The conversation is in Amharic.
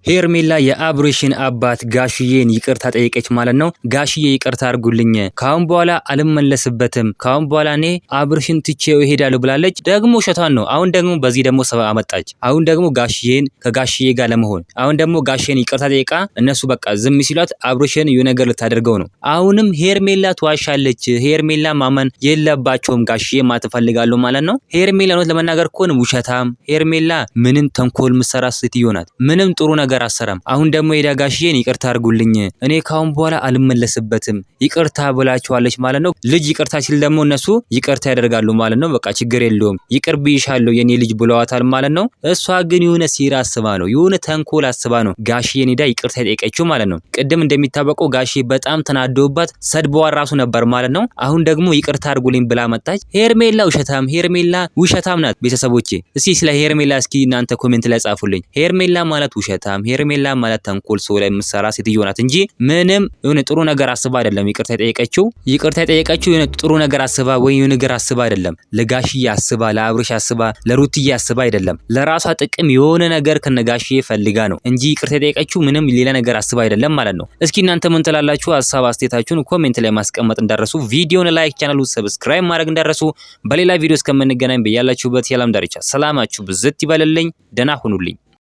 ሄርሜላ የአብሬሽን አባት ጋሽዬን ይቅርታ ጠየቀች ማለት ነው። ጋሽዬ ይቅርታ አድርጉልኝ፣ ካሁን በኋላ አልመለስበትም፣ ካሁን በኋላ እኔ አብሬሽን ትቼው እሄዳለሁ ብላለች። ደግሞ ውሸቷን ነው። አሁን ደግሞ በዚህ ደግሞ ሰበብ አመጣች። አሁን ደግሞ ጋሽዬን ከጋሽዬ ጋር ለመሆን አሁን ደግሞ ጋሽዬን ይቅርታ ጠይቃ እነሱ በቃ ዝም ሲሏት አብሬሽን የሆነ ነገር ልታደርገው ነው። አሁንም ሄርሜላ ትዋሻለች። ሄርሜላ ማመን የለባቸውም። ጋሽዬ ማትፈልጋለሁ ማለት ነው። ሄርሜላ ነው ለመናገር እኮ ነው ውሸታም። ሄርሜላ ምንም ተንኮል ምሰራ ሴትዮ ናት። ምንም ጥሩ ነገር አሰራም። አሁን ደግሞ ሄዳ ጋሽዬን ይቅርታ አድርጉልኝ፣ እኔ ካሁን በኋላ አልመለስበትም ይቅርታ ብላችኋለች ማለት ነው። ልጅ ይቅርታ ሲል ደግሞ እነሱ ይቅርታ ያደርጋሉ ማለት ነው። በቃ ችግር የለውም ይቅር ብይሻለሁ የኔ ልጅ ብለዋታል ማለት ነው። እሷ ግን የሆነ ሴራ አስባ ነው፣ የሆነ ተንኮል አስባ ነው ጋሽዬን ሄዳ ይቅርታ የጠየቀችው ማለት ነው። ቅድም እንደሚታወቀው ጋሽዬ በጣም ተናደውባት ሰድበዋ ራሱ ነበር ማለት ነው። አሁን ደግሞ ይቅርታ አድርጉልኝ ብላ መጣች። ሄርሜላ ውሸታም፣ ሄርሜላ ውሸታም ናት። ቤተሰቦቼ እስኪ ስለ ሄርሜላ እስኪ እናንተ ኮሜንት ላይ ጻፉልኝ። ሄርሜላ ማለት ውሸታም፣ ሄርሜላ ማለት ተንኮል ሰው ላይ የምትሰራ ሴትዮ ናት እንጂ ምንም የሆነ ጥሩ ነገር አስባ አይደለም ይቅርታ የጠየቀችው። ይቅርታ የጠየቀችው የሆነ ጥሩ ነገር አስባ ወይ የሆነ ነገር አስባ አይደለም። ለጋሽዬ አስባ፣ ለአብሬሽ አስባ፣ ለሩትዬ አስባ አይደለም። ለራሷ ጥቅም የሆነ ነገር ከነጋሽዬ ፈልጋ ነው እንጂ ይቅርታ የጠየቀችው ምንም ሌላ ነገር አስባ አይደለም ማለት ነው። እስኪ እናንተ ምን ትላላችሁ? ሀሳብ አስተያየታችሁን ኮሜንት ላይ ማስቀመጥ እንዳረሱ፣ ቪዲዮውን ላይክ፣ ቻናሉን ሰብስክራይብ ማድረግ እንዳረሱ። በሌላ ቪዲዮ እስከምንገናኝ በያላችሁበት የዓለም ዳርቻ ሰላማችሁ ብዝት ይበልልኝ። ደህና ሁኑልኝ።